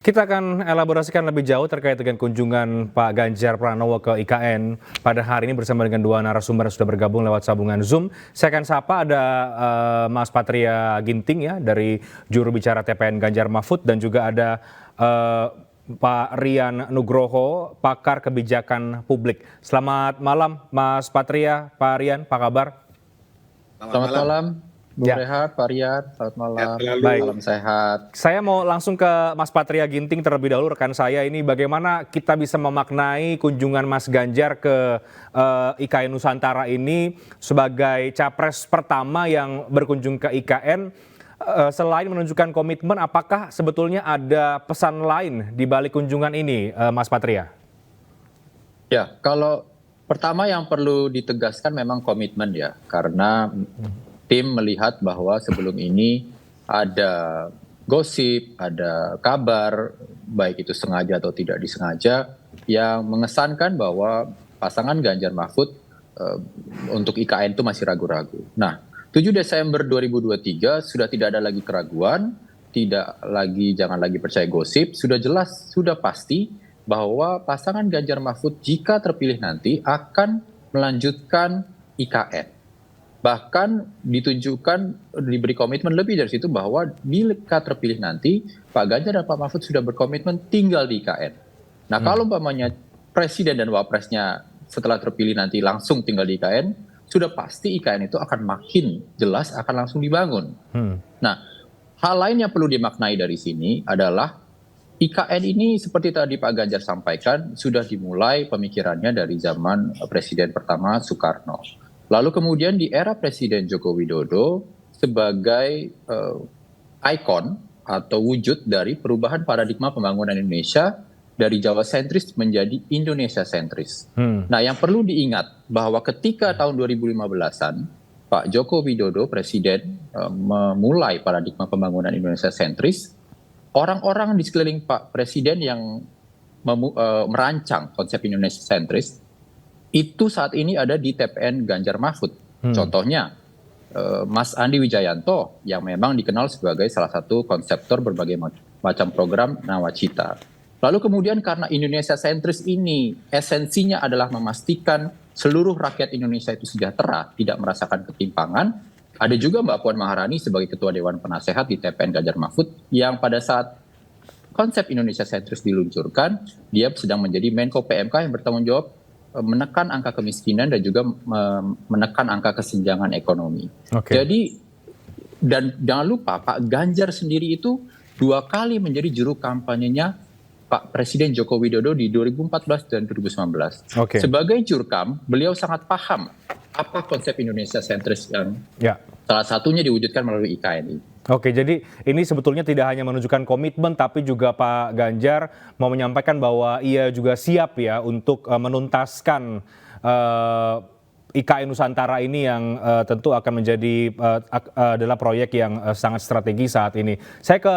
Kita akan elaborasikan lebih jauh terkait dengan kunjungan Pak Ganjar Pranowo ke IKN pada hari ini bersama dengan dua narasumber yang sudah bergabung lewat sambungan Zoom. Saya akan sapa ada Mas Patria Ginting ya dari juru bicara TPN Ganjar Mahfud dan juga ada eh, Pak Rian Nugroho, pakar kebijakan publik. Selamat malam Mas Patria, Pak Rian, apa kabar? Selamat Selamat malam. malam, Bung Ya, Rehat, Pak Riyad. Selamat Sehat malam, selalu. baik. salam sehat. Saya mau langsung ke Mas Patria Ginting terlebih dahulu, rekan saya ini bagaimana kita bisa memaknai kunjungan Mas Ganjar ke IKN Nusantara ini sebagai capres pertama yang berkunjung ke IKN. Selain menunjukkan komitmen, apakah sebetulnya ada pesan lain di balik kunjungan ini, Mas Patria? Ya, kalau pertama yang perlu ditegaskan memang komitmen ya, karena tim melihat bahwa sebelum ini ada gosip, ada kabar, baik itu sengaja atau tidak disengaja, yang mengesankan bahwa pasangan Ganjar Mahfud eh, untuk IKN itu masih ragu-ragu. Nah, 7 Desember 2023 sudah tidak ada lagi keraguan, jangan lagi percaya gosip, sudah jelas, sudah pasti bahwa pasangan Ganjar Mahfud jika terpilih nanti akan melanjutkan IKN. Bahkan diberi komitmen lebih dari situ bahwa bila terpilih nanti, Pak Ganjar dan Pak Mahfud sudah berkomitmen tinggal di IKN. Nah, kalau umpamanya presiden dan wapresnya setelah terpilih nanti langsung tinggal di IKN, sudah pasti IKN itu akan makin jelas akan langsung dibangun. Nah, hal lain yang perlu dimaknai dari sini adalah IKN ini seperti tadi Pak Ganjar sampaikan sudah dimulai pemikirannya dari zaman Presiden pertama Soekarno. Lalu kemudian di era Presiden Joko Widodo sebagai ikon atau wujud dari perubahan paradigma pembangunan Indonesia dari Jawa sentris menjadi Indonesia sentris. Nah, yang perlu diingat bahwa ketika tahun 2015-an Pak Joko Widodo Presiden memulai paradigma pembangunan Indonesia sentris, orang-orang di sekeliling Pak Presiden yang merancang konsep Indonesia sentris itu saat ini ada di TPN Ganjar Mahfud. Contohnya Mas Andi Wijayanto yang memang dikenal sebagai salah satu konseptor berbagai macam program Nawacita. Lalu kemudian karena Indonesia sentris ini esensinya adalah memastikan seluruh rakyat Indonesia itu sejahtera, tidak merasakan ketimpangan, ada juga Mbak Puan Maharani sebagai Ketua Dewan Penasehat di TPN Ganjar Mahfud yang pada saat konsep Indonesia sentris diluncurkan, dia sedang menjadi Menko PMK yang bertanggung jawab menekan angka kemiskinan dan juga menekan angka kesenjangan ekonomi. Oke. Jadi dan jangan lupa Pak Ganjar sendiri itu 2 kali menjadi juru kampanyenya Pak Presiden Joko Widodo di 2014 dan 2019. Oke. Sebagai jurkam, beliau sangat paham apa konsep Indonesia sentris yang Ya. salah satunya diwujudkan melalui IKN ini. Oke, jadi ini sebetulnya tidak hanya menunjukkan komitmen, tapi juga Pak Ganjar mau menyampaikan bahwa ia juga siap ya untuk menuntaskan IKN Nusantara ini yang tentu akan menjadi adalah proyek yang sangat strategi saat ini. Saya ke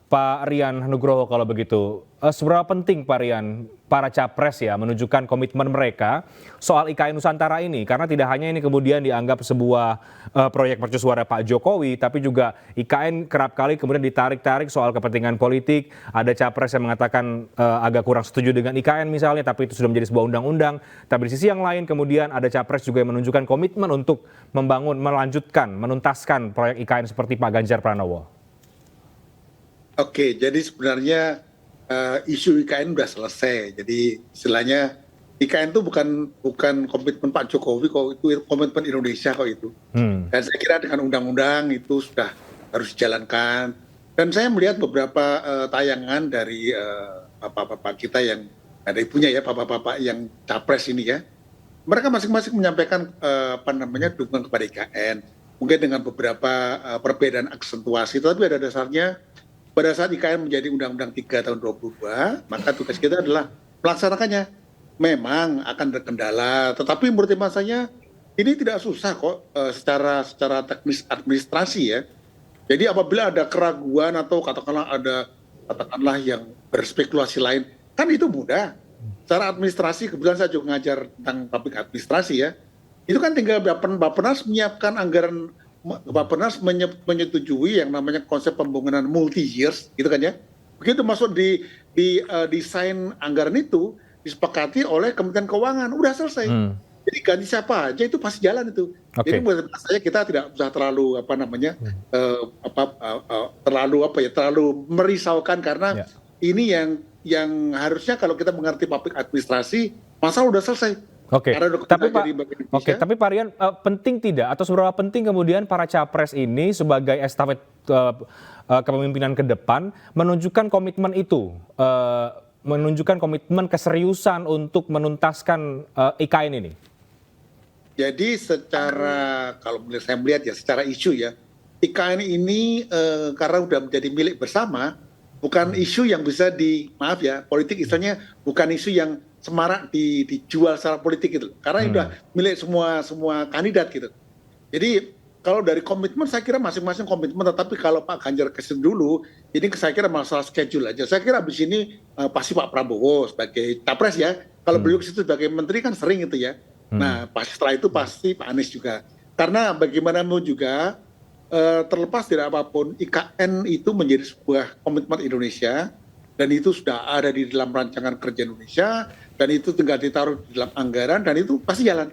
Pak Rian Nugroho kalau begitu. Seberapa penting Pak Rian para capres ya menunjukkan komitmen mereka soal IKN Nusantara ini? Karena tidak hanya ini kemudian dianggap sebuah proyek mercusuara Pak Jokowi, tapi juga IKN kerap kali kemudian ditarik-tarik soal kepentingan politik. Ada capres yang mengatakan agak kurang setuju dengan IKN misalnya, tapi itu sudah menjadi sebuah undang-undang. Tapi di sisi yang lain kemudian ada capres juga yang menunjukkan komitmen untuk membangun, melanjutkan, menuntaskan proyek IKN seperti Pak Ganjar Pranowo. Oke, jadi sebenarnya isu IKN sudah selesai. Jadi istilahnya IKN itu bukan komitmen Pak Jokowi kok, itu komitmen Indonesia kok itu. Dan saya kira dengan undang-undang itu sudah harus dijalankan. Dan saya melihat beberapa tayangan dari bapak-bapak kita yang ada ibunya ya, bapak-bapak yang capres ini ya. Mereka masing-masing menyampaikan dukungan kepada IKN. Mungkin dengan beberapa perbedaan aksentuasi, tapi pada dasarnya pada saat IKN menjadi Undang-Undang 3 tahun 2022, maka tugas kita adalah melaksanakannya. Memang akan terkendala, tetapi menurut hemat saya ini tidak susah kok secara teknis administrasi ya. Jadi apabila ada keraguan atau katakanlah yang berspekulasi lain, kan itu mudah. Secara administrasi, kebetulan saya juga ngajar tentang public administrasi ya. Itu kan tinggal Bappenas menyiapkan anggaran, Bappenas menyetujui yang namanya konsep pembangunan multi years, gitu kan ya. Begitu masuk di desain anggaran itu disepakati oleh Kementerian Keuangan, udah selesai. Jadi ganti siapa aja itu pasti jalan itu. Oke. Jadi menurut saya kita tidak usah terlalu terlalu merisaukan karena Ya. ini yang harusnya kalau kita mengerti public administrasi, masalah udah selesai. Oke, Karena udah tapi kita Pak, jadi bagian oke, Indonesia. tapi Pak Rian, penting tidak atau seberapa penting kemudian para capres ini sebagai estafet kepemimpinan ke depan menunjukkan komitmen itu, menunjukkan komitmen keseriusan untuk menuntaskan IKN ini? Jadi kalau saya melihat ya secara isu ya, IKN ini karena udah menjadi milik bersama, bukan isu yang bisa maaf ya, politik istilahnya bukan isu yang semarak dijual secara politik gitu. Karena ini udah milik semua kandidat gitu. Jadi kalau dari komitmen saya kira masing-masing komitmen, tetapi kalau Pak Ganjar kesini dulu, ini saya kira masalah schedule aja. Saya kira abis ini pasti Pak Prabowo sebagai capres ya. Kalau beliau ke situ sebagai menteri kan sering itu ya. Nah, setelah itu pasti Pak Anies juga. Karena bagaimanapun juga, terlepas dari apapun, IKN itu menjadi sebuah komitmen Indonesia, dan itu sudah ada di dalam rancangan kerja Indonesia, dan itu tinggal ditaruh di dalam anggaran, dan itu pasti jalan.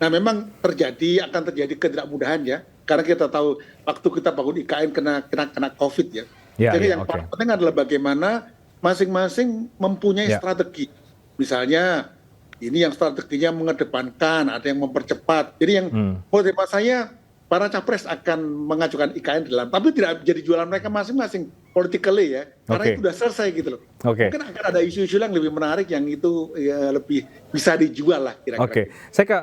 Nah, memang akan terjadi ketidakmudahan ya, karena kita tahu waktu kita bangun IKN kena COVID ya. Jadi yang paling penting adalah bagaimana masing-masing mempunyai strategi. Misalnya, ini yang strateginya mengedepankan, ada yang mempercepat. Jadi yang menurut saya, para capres akan mengajukan IKN tapi tidak jadi jualan mereka masing-masing politically ya, karena itu sudah selesai gitu loh. Mungkin akan ada isu-isu yang lebih menarik yang itu ya lebih bisa dijual lah kira-kira.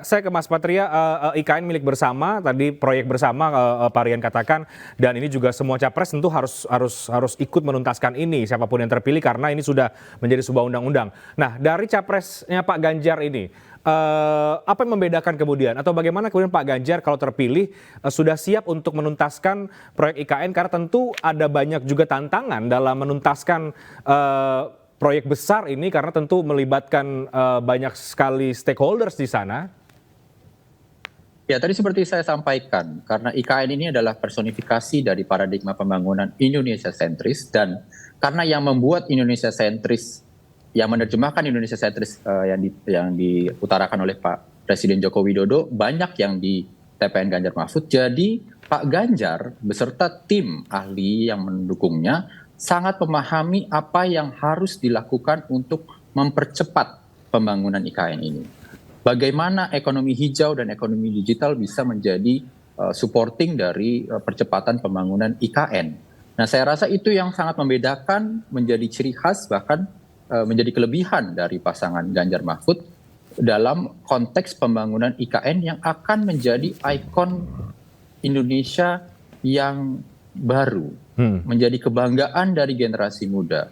Saya ke Mas Patria, IKN milik bersama, tadi proyek bersama Pak Rian katakan, dan ini juga semua capres tentu harus ikut menuntaskan ini siapapun yang terpilih karena ini sudah menjadi sebuah undang-undang. Nah, dari capresnya Pak Ganjar ini, apa yang membedakan kemudian atau bagaimana kemudian Pak Ganjar kalau terpilih sudah siap untuk menuntaskan proyek IKN karena tentu ada banyak juga tantangan dalam menuntaskan proyek besar ini karena tentu melibatkan banyak sekali stakeholders di sana. Ya, tadi seperti saya sampaikan, karena IKN ini adalah personifikasi dari paradigma pembangunan Indonesia sentris, dan karena yang membuat Indonesia sentris, yang menerjemahkan Indonesia sentris yang diutarakan oleh Pak Presiden Joko Widodo banyak yang di TPN Ganjar Mahfud. Jadi Pak Ganjar beserta tim ahli yang mendukungnya sangat memahami apa yang harus dilakukan untuk mempercepat pembangunan IKN ini. Bagaimana ekonomi hijau dan ekonomi digital bisa menjadi supporting dari percepatan pembangunan IKN. Nah, saya rasa itu yang sangat membedakan, menjadi ciri khas, bahkan menjadi kelebihan dari pasangan Ganjar Mahfud dalam konteks pembangunan IKN yang akan menjadi ikon Indonesia yang baru, menjadi kebanggaan dari generasi muda.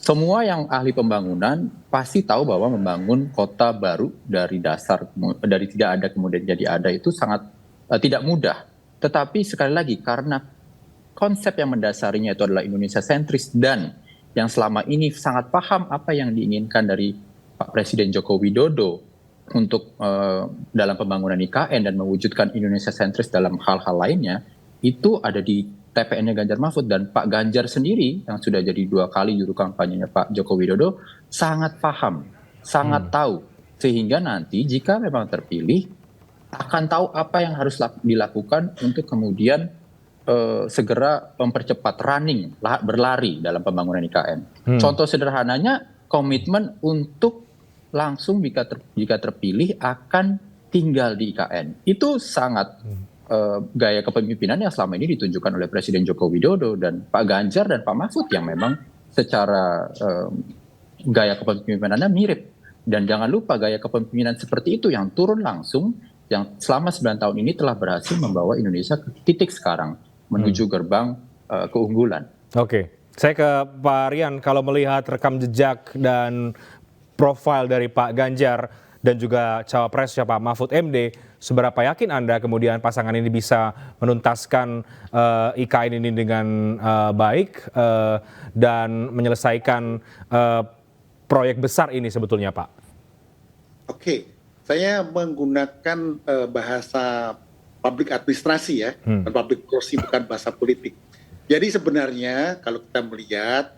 Semua yang ahli pembangunan pasti tahu bahwa membangun kota baru dari dasar, dari tidak ada kemudian jadi ada, itu sangat tidak mudah. Tetapi sekali lagi, karena konsep yang mendasarinya itu adalah Indonesia sentris, dan yang selama ini sangat paham apa yang diinginkan dari Pak Presiden Joko Widodo untuk dalam pembangunan IKN dan mewujudkan Indonesia sentris dalam hal-hal lainnya, itu ada di TPN-nya Ganjar Mahfud. Dan Pak Ganjar sendiri yang sudah jadi 2 kali juru kampanyenya Pak Joko Widodo sangat paham, sangat tahu, sehingga nanti jika memang terpilih akan tahu apa yang harus dilakukan untuk kemudian segera mempercepat berlari dalam pembangunan IKN. Contoh sederhananya, komitmen untuk langsung jika terpilih akan tinggal di IKN. Itu sangat gaya kepemimpinan yang selama ini ditunjukkan oleh Presiden Joko Widodo dan Pak Ganjar dan Pak Mahfud yang memang secara gaya kepemimpinannya mirip. Dan jangan lupa, gaya kepemimpinan seperti itu yang turun langsung, yang selama 9 tahun ini telah berhasil membawa Indonesia ke titik sekarang, menuju gerbang keunggulan. Oke, saya ke Pak Rian, kalau melihat rekam jejak dan profil dari Pak Ganjar dan juga cawapresnya Pak Mahfud MD, seberapa yakin Anda kemudian pasangan ini bisa menuntaskan IKN ini dengan baik dan menyelesaikan proyek besar ini sebetulnya, Pak? Oke, saya menggunakan bahasa public administrasi ya, dan public policy, bukan bahasa politik. Jadi sebenarnya kalau kita melihat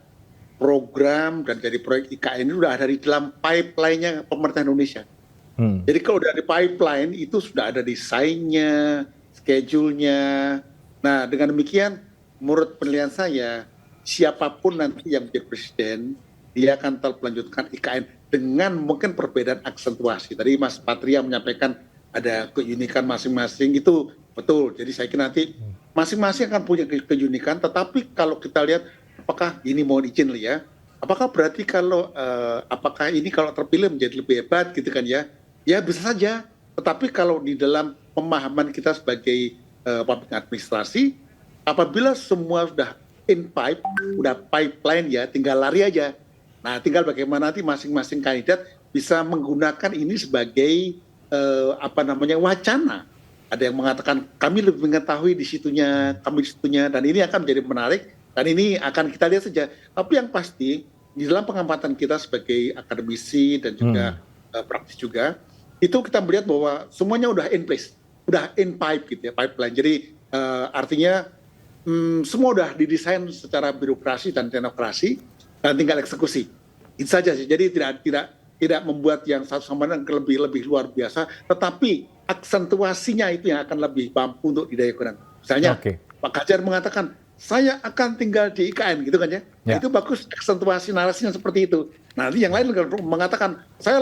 program dan jadi proyek IKN ini sudah ada di dalam pipeline-nya pemerintah Indonesia. Jadi kalau udah di pipeline itu sudah ada desainnya, schedule-nya. Nah, dengan demikian menurut penilaian saya, siapapun nanti yang menjadi presiden, dia akan tetap melanjutkan IKN dengan mungkin perbedaan aksentuasi. Tadi Mas Patria menyampaikan ada keunikan masing-masing, itu betul. Jadi saya kira nanti masing-masing akan punya keunikan, tetapi kalau kita lihat apakah ini mohon izin ya, apakah berarti kalau apakah ini kalau terpilih menjadi lebih hebat gitu kan ya? Ya bisa saja. Tetapi kalau di dalam pemahaman kita sebagai public administrasi, apabila semua sudah in pipe, sudah pipeline ya, tinggal lari aja. Nah, tinggal bagaimana nanti masing-masing kandidat bisa menggunakan ini sebagai wacana. Ada yang mengatakan kami lebih mengetahui di situnya, kami di situnya, dan ini akan menjadi menarik. Dan ini akan kita lihat saja. Tapi yang pasti di dalam pengamatan kita sebagai akademisi dan juga praktis juga, itu kita melihat bahwa semuanya udah in place, udah in pipe gitu ya, pipeline. Jadi artinya semua udah didesain secara birokrasi dan teknokrasi dan tinggal eksekusi. Itu saja sih. Jadi tidak membuat yang satu sama lain lebih luar biasa, tetapi aksentuasinya itu yang akan lebih mampu untuk didayakan. Misalnya Pak Ganjar mengatakan saya akan tinggal di IKN gitu kan ya. Itu bagus aksentuasi narasinya seperti itu. Nah, yang lain mengatakan saya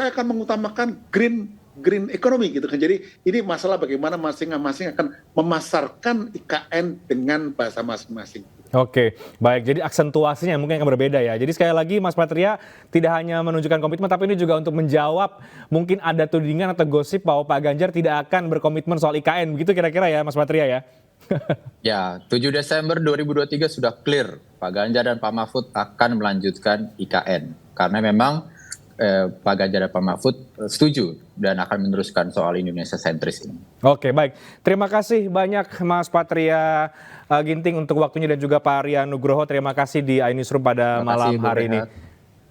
akan mengutamakan green economy gitu kan. Jadi ini masalah bagaimana masing-masing akan memasarkan IKN dengan bahasa masing-masing. Oke, baik. Jadi aksentuasinya mungkin akan berbeda ya. Jadi sekali lagi Mas Patria tidak hanya menunjukkan komitmen, tapi ini juga untuk menjawab mungkin ada tudingan atau gosip bahwa Pak Ganjar tidak akan berkomitmen soal IKN. Begitu kira-kira ya Mas Patria ya? Ya, 7 Desember 2023 sudah clear. Pak Ganjar dan Pak Mahfud akan melanjutkan IKN. Karena memang Pak Ganjar dan Pak Mahfud setuju dan akan meneruskan soal Indonesia sentris ini. Oke, baik. Terima kasih banyak Mas Patria Ginting untuk waktunya dan juga Pak Arya Nugroho. Terima kasih di iNewsroom pada malam hari ini.